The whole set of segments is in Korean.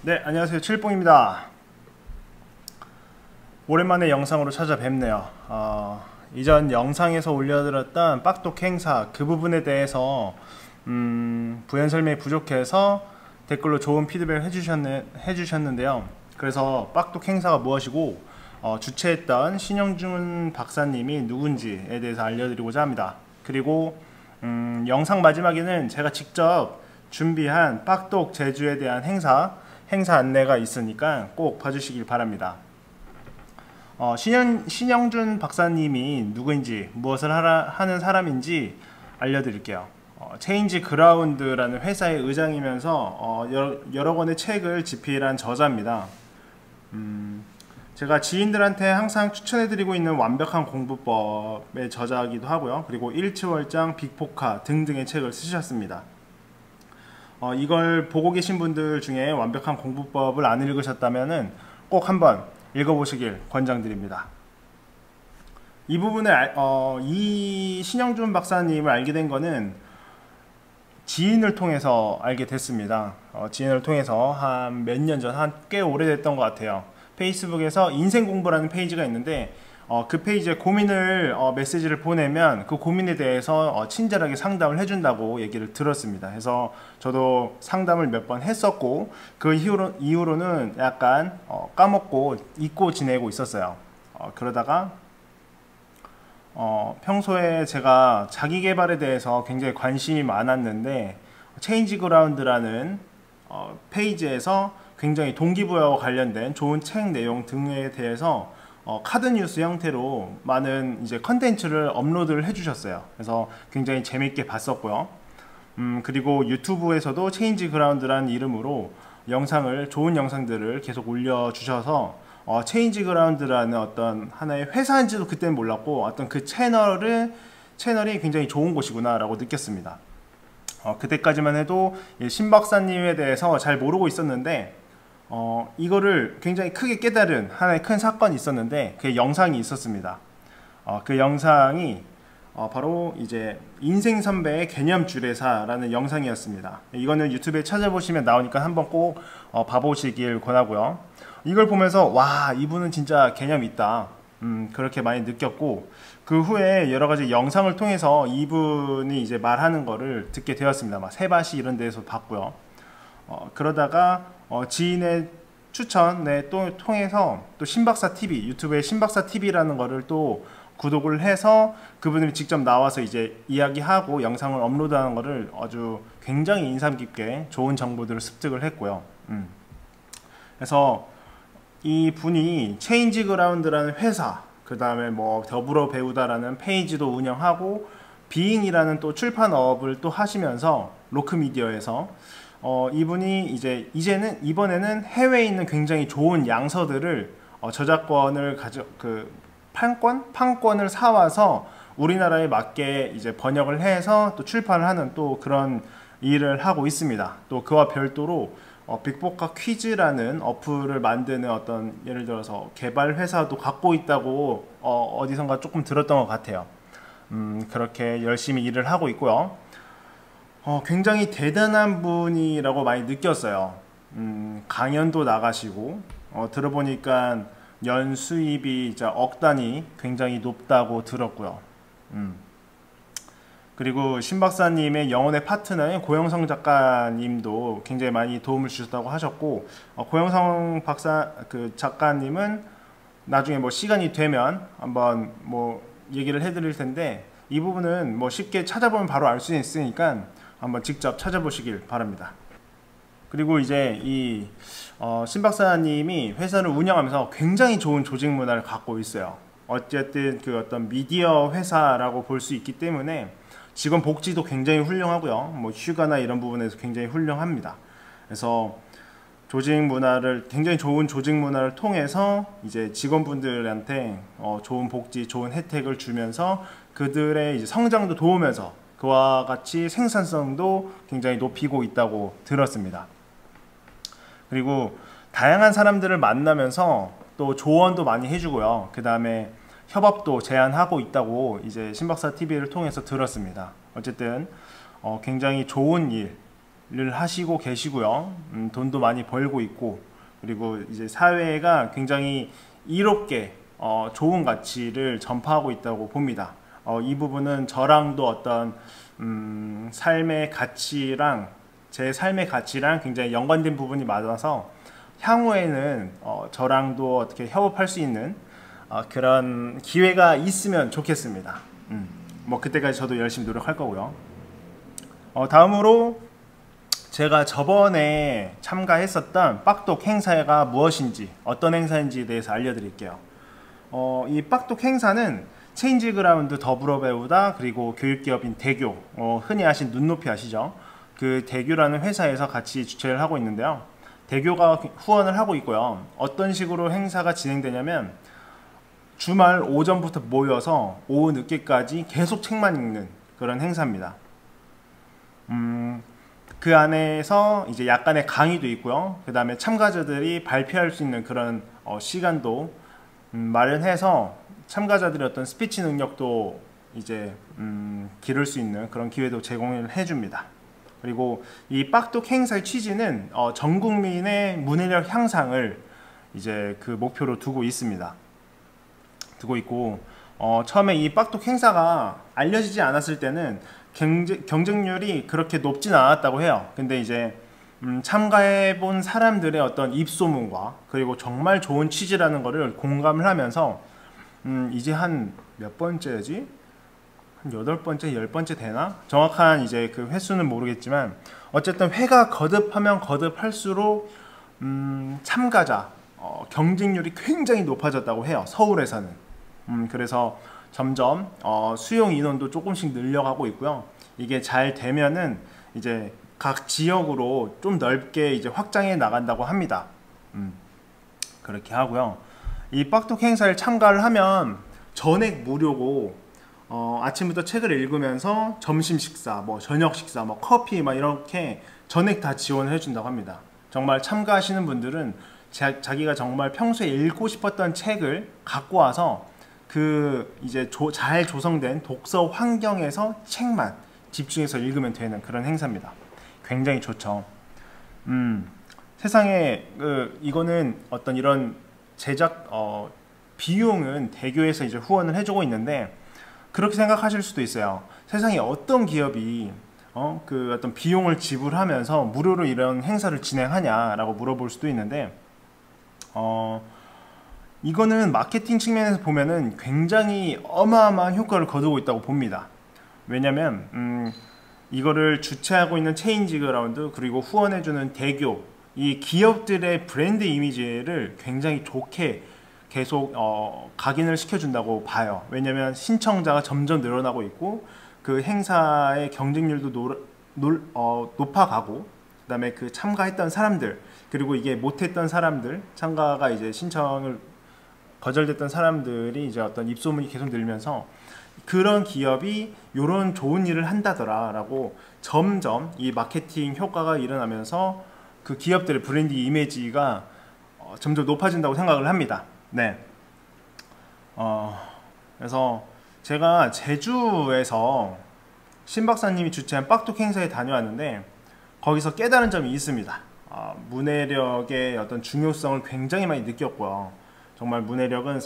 네, 안녕하세요. 칠봉입니다. 오랜만에 영상으로 찾아뵙네요. 이전 영상에서 올려드렸던 빡독 행사 그 부분에 대해서 부연 설명이 부족해서 댓글로 좋은 피드백을 해주셨는데요. 그래서 빡독 행사가 무엇이고 주최했던 신영준 박사님이 누군지에 대해서 알려드리고자 합니다. 그리고 영상 마지막에는 제가 직접 준비한 빡독 제주에 대한 행사 안내가 있으니까 꼭 봐주시길 바랍니다. 신영준 박사님이 누구인지 무엇을 하는 사람인지 알려드릴게요. 체인지 그라운드라는 회사의 의장이면서 여러 권의 책을 집필한 저자입니다. 제가 지인들한테 항상 추천해드리고 있는 완벽한 공부법의 저자이기도 하고요. 그리고 일치월장, 빅포카 등등의 책을 쓰셨습니다. 이걸 보고 계신 분들 중에 완벽한 공부법을 안 읽으셨다면 꼭 한번 읽어보시길 권장드립니다. 이 부분을 이 신영준 박사님을 알게 된 거는 지인을 통해서 알게 됐습니다. 지인을 통해서 한 몇 년 전, 한 꽤 오래됐던 것 같아요. 페이스북에서 인생공부라는 페이지가 있는데 그 페이지에 고민을 메시지를 보내면 그 고민에 대해서 친절하게 상담을 해준다고 얘기를 들었습니다. 그래서 저도 상담을 몇 번 했었고 그 이후로는 약간 까먹고 잊고 지내고 있었어요. 그러다가 평소에 제가 자기계발에 대해서 굉장히 관심이 많았는데 체인지 그라운드라는 페이지에서 굉장히 동기부여와 관련된 좋은 책 내용 등에 대해서 카드 뉴스 형태로 많은 이제 컨텐츠를 업로드를 해주셨어요. 그래서 굉장히 재밌게 봤었고요. 그리고 유튜브에서도 체인지 그라운드라는 이름으로 좋은 영상들을 계속 올려주셔서 체인지 그라운드라는 어떤 하나의 회사인지도 그때는 몰랐고 어떤 그 채널이 굉장히 좋은 곳이구나 라고 느꼈습니다. 그때까지만 해도 신 박사님에 대해서 잘 모르고 있었는데 이거를 굉장히 크게 깨달은 하나의 큰 사건이 있었는데 그 영상이 있었습니다. 그 영상이 바로 이제 인생 선배의 개념 주례사라는 영상이었습니다. 이거는 유튜브에 찾아보시면 나오니까 한번 꼭 봐보시길 권하고요. 이걸 보면서 와, 이분은 진짜 개념이 있다. 그렇게 많이 느꼈고 그 후에 여러 가지 영상을 통해서 이분이 이제 말하는 거를 듣게 되었습니다. 막 세바시 이런 데서 봤고요. 그러다가 지인의 추천에 또 통해서 또 신박사 TV, 유튜브에 신박사 TV라는 거를 또 구독을 해서 그분들이 직접 나와서 이제 이야기하고 영상을 업로드하는 거를 아주 굉장히 인상 깊게 좋은 정보들을 습득을 했고요. 그래서 이 분이 체인지 그라운드라는 회사, 그 다음에 뭐 더불어 배우다라는 페이지도 운영하고 비잉이라는 또 출판업을 또 하시면서 로크미디어에서 이분이 이번에는 해외에 있는 굉장히 좋은 양서들을 저작권을 판권을 사와서 우리나라에 맞게 이제 번역을 해서 또 출판을 하는 또 그런 일을 하고 있습니다. 또 그와 별도로 빅포카 퀴즈라는 어플을 만드는 어떤 예를 들어서 개발 회사도 갖고 있다고 어디선가 조금 들었던 것 같아요. 그렇게 열심히 일을 하고 있고요. 굉장히 대단한 분이라고 많이 느꼈어요. 강연도 나가시고 들어보니까 연 수입이 억 단위 굉장히 높다고 들었고요. 그리고 신 박사님의 영혼의 파트너인 고영성 작가님도 굉장히 많이 도움을 주셨다고 하셨고 고영성 작가님은 나중에 뭐 시간이 되면 한번 뭐 얘기를 해드릴 텐데 이 부분은 뭐 쉽게 찾아보면 바로 알 수 있으니까 한번 직접 찾아보시길 바랍니다. 그리고 이제 이 신 박사님이 회사를 운영하면서 굉장히 좋은 조직 문화를 갖고 있어요. 어쨌든 그 어떤 미디어 회사라고 볼 수 있기 때문에 직원 복지도 굉장히 훌륭하고요. 뭐 휴가나 이런 부분에서 굉장히 훌륭합니다. 그래서 굉장히 좋은 조직 문화를 통해서 이제 직원분들한테 좋은 복지, 좋은 혜택을 주면서 그들의 이제 성장도 도우면서 그와 같이 생산성도 굉장히 높이고 있다고 들었습니다. 그리고 다양한 사람들을 만나면서 또 조언도 많이 해주고요. 그 다음에 협업도 제안하고 있다고 이제 신박사 TV를 통해서 들었습니다. 어쨌든 굉장히 좋은 일, 하시고 계시고요. 돈도 많이 벌고 있고, 그리고 이제 사회가 굉장히 이롭게 좋은 가치를 전파하고 있다고 봅니다. 이 부분은 저랑도 어떤 삶의 가치랑 제 삶의 가치랑 굉장히 연관된 부분이 많아서 향후에는 저랑도 어떻게 협업할 수 있는 그런 기회가 있으면 좋겠습니다. 뭐 그때까지 저도 열심히 노력할 거고요. 다음으로 제가 저번에 참가했었던 빡독 행사가 무엇인지, 어떤 행사인지에 대해서 알려드릴게요. 이 빡독 행사는 체인지 그라운드 더불어 배우다, 그리고 교육기업인 대교, 흔히 아신 눈높이 아시죠? 그 대교라는 회사에서 같이 주최를 하고 있는데요. 대교가 후원을 하고 있고요. 어떤 식으로 행사가 진행되냐면 주말 오전부터 모여서 오후 늦게까지 계속 책만 읽는 그런 행사입니다. 그 안에서 이제 약간의 강의도 있고요. 그 다음에 참가자들이 발표할 수 있는 그런 시간도 마련해서 참가자들의 어떤 스피치 능력도 이제 기를 수 있는 그런 기회도 제공을 해줍니다. 그리고 이 빡독 행사의 취지는 전 국민의 문해력 향상을 이제 그 목표로 두고 있습니다. 두고 있고, 처음에 이 빡독 행사가 알려지지 않았을 때는 경쟁률이 그렇게 높진 않았다고 해요. 근데 이제 참가해 본 사람들의 어떤 입소문과 그리고 정말 좋은 취지라는 거를 공감을 하면서 이제 한 몇 번째지? 한 8번째, 10번째 되나? 정확한 이제 그 횟수는 모르겠지만 어쨌든 회가 거듭하면 거듭할수록 참가자 경쟁률이 굉장히 높아졌다고 해요. 서울에서는. 그래서 점점 수용 인원도 조금씩 늘려가고 있고요. 이게 잘 되면은 이제 각 지역으로 좀 넓게 이제 확장해 나간다고 합니다. 그렇게 하고요. 이 빡독 행사를 참가를 하면 전액 무료고, 아침부터 책을 읽으면서 점심 식사, 뭐 저녁 식사, 뭐 커피 막 이렇게 전액 다 지원을 해준다고 합니다. 정말 참가하시는 분들은 자기가 정말 평소에 읽고 싶었던 책을 갖고 와서 그 이제 잘 조성된 독서 환경에서 책만 집중해서 읽으면 되는 그런 행사입니다. 굉장히 좋죠. 세상에 이거는 어떤 이런 제작 비용은 대교에서 이제 후원을 해주고 있는데, 그렇게 생각하실 수도 있어요. 세상에 어떤 기업이 그 어떤 비용을 지불하면서 무료로 이런 행사를 진행하냐라고 물어볼 수도 있는데, 이거는 마케팅 측면에서 보면은 굉장히 어마어마한 효과를 거두고 있다고 봅니다. 왜냐면 이거를 주최하고 있는 체인지 그라운드, 그리고 후원해주는 대교, 이 기업들의 브랜드 이미지를 굉장히 좋게 계속 각인을 시켜준다고 봐요. 왜냐면 신청자가 점점 늘어나고 있고, 그 행사의 경쟁률도 높아가고, 그 다음에 그 참가했던 사람들, 그리고 이게 못했던 사람들, 참가가 이제 신청을 거절됐던 사람들이 이제 어떤 입소문이 계속 늘면서 그런 기업이 이런 좋은 일을 한다더라 라고 점점 이 마케팅 효과가 일어나면서 그 기업들의 브랜드 이미지가 점점 높아진다고 생각을 합니다. 네. 그래서 제가 제주에서 신 박사님이 주최한 빡독 행사에 다녀왔는데, 거기서 깨달은 점이 있습니다. 문해력의 어떤 중요성을 굉장히 많이 느꼈고요. 정말 문해력은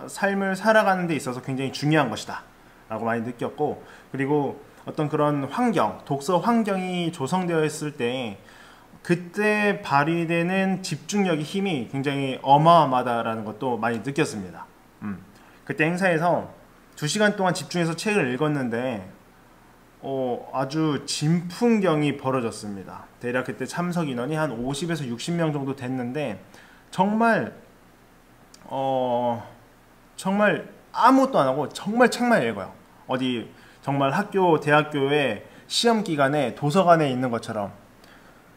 삶을 살아가는 데 있어서 굉장히 중요한 것이다 라고 많이 느꼈고, 그리고 어떤 그런 환경, 독서 환경이 조성되어 있을 때 그때 발휘되는 집중력의 힘이 굉장히 어마어마하다라는 것도 많이 느꼈습니다. 그때 행사에서 2시간 동안 집중해서 책을 읽었는데 아주 진풍경이 벌어졌습니다. 대략 그때 참석 인원이 한 50에서 60명 정도 됐는데, 정말 정말 아무것도 안 하고 정말 책만 읽어요. 어디 정말 학교, 대학교의 시험 기간에 도서관에 있는 것처럼.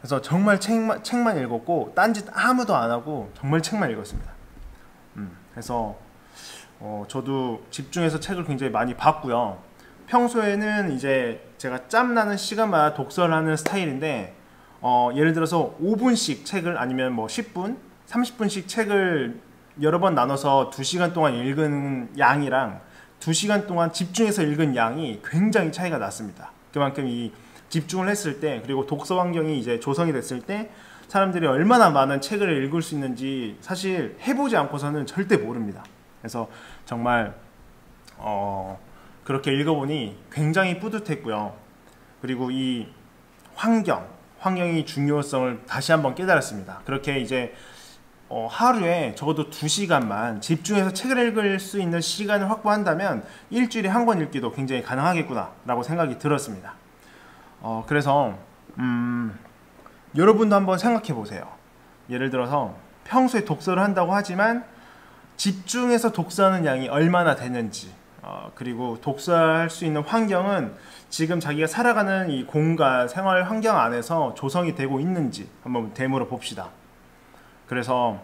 그래서 정말 책만 읽었고, 딴짓 아무도 안 하고 정말 책만 읽었습니다. 그래서 저도 집중해서 책을 굉장히 많이 봤고요. 평소에는 이제 제가 짬나는 시간마다 독서를 하는 스타일인데, 예를 들어서 5분씩 책을, 아니면 뭐 10분, 30분씩 책을 여러 번 나눠서 2시간 동안 읽은 양이랑 2시간 동안 집중해서 읽은 양이 굉장히 차이가 났습니다. 그만큼 이 집중을 했을 때, 그리고 독서 환경이 이제 조성이 됐을 때 사람들이 얼마나 많은 책을 읽을 수 있는지 사실 해보지 않고서는 절대 모릅니다. 그래서 정말 그렇게 읽어보니 굉장히 뿌듯했고요. 그리고 이 환경의 중요성을 다시 한번 깨달았습니다. 그렇게 이제 하루에 적어도 2시간만 집중해서 책을 읽을 수 있는 시간을 확보한다면 일주일에 한 권 읽기도 굉장히 가능하겠구나 라고 생각이 들었습니다. 그래서 여러분도 한번 생각해 보세요. 예를 들어서 평소에 독서를 한다고 하지만 집중해서 독서하는 양이 얼마나 되는지, 그리고 독서할 수 있는 환경은 지금 자기가 살아가는 이 공간, 생활 환경 안에서 조성이 되고 있는지 한번 되물어 봅시다. 그래서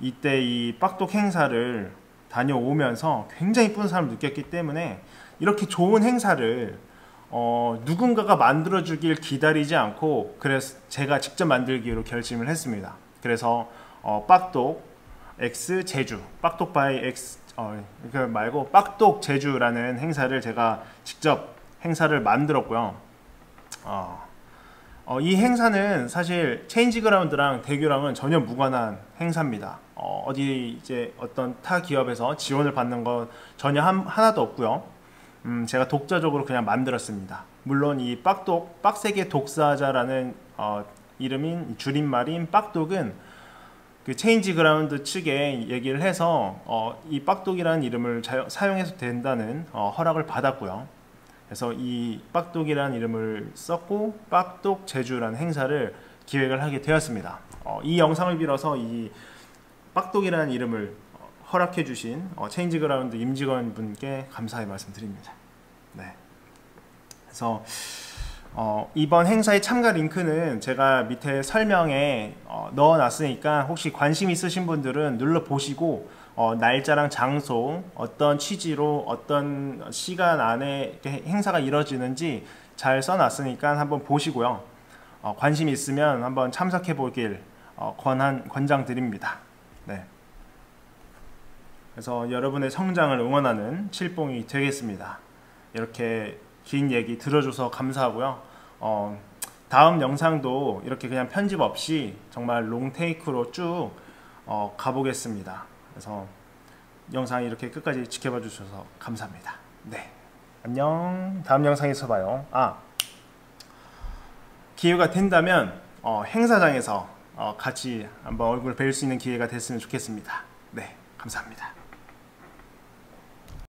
이때 이 빡독 행사를 다녀오면서 굉장히 뿌듯함을 느꼈기 때문에 이렇게 좋은 행사를 누군가가 만들어주길 기다리지 않고 그래서 제가 직접 만들기로 결심을 했습니다. 그래서 빡독 X 제주, 빡독 바이 X 그 말고 빡독 제주라는 행사를 제가 직접 행사를 만들었고요. 이 행사는 사실 체인지 그라운드랑 대교랑은 전혀 무관한 행사입니다. 어디 이제 어떤 타 기업에서 지원을 받는 건 전혀 하나도 없고요. 제가 독자적으로 그냥 만들었습니다. 물론 이 빡독, 빡세게 독서하자라는 이름인 줄임말인 빡독은 그 체인지 그라운드 측에 얘기를 해서 이 빡독이라는 이름을 사용해도 된다는 허락을 받았고요. 그래서 이 빡독이라는 이름을 썼고 빡독 제주라는 행사를 기획을 하게 되었습니다. 이 영상을 빌어서 이 빡독이라는 이름을 허락해 주신 체인지 그라운드 임직원 분께 감사의 말씀드립니다. 네. 그래서 이번 행사의 참가 링크는 제가 밑에 설명에 넣어 놨으니까 혹시 관심 있으신 분들은 눌러 보시고 날짜랑 장소, 어떤 취지로 어떤 시간 안에 행사가 이루어지는지 잘 써놨으니까 한번 보시고요. 관심 있으면 한번 참석해 보길 권장드립니다. 네. 그래서 여러분의 성장을 응원하는 칠봉이 되겠습니다. 이렇게 긴 얘기 들어줘서 감사하고요. 다음 영상도 이렇게 그냥 편집 없이 정말 롱테이크로 쭉 가보겠습니다. 그래서 영상 이렇게 끝까지 지켜봐 주셔서 감사합니다. 네, 안녕. 다음 영상에서 봐요. 기회가 된다면 행사장에서 같이 한번 얼굴 뵐 수 있는 기회가 됐으면 좋겠습니다. 네, 감사합니다.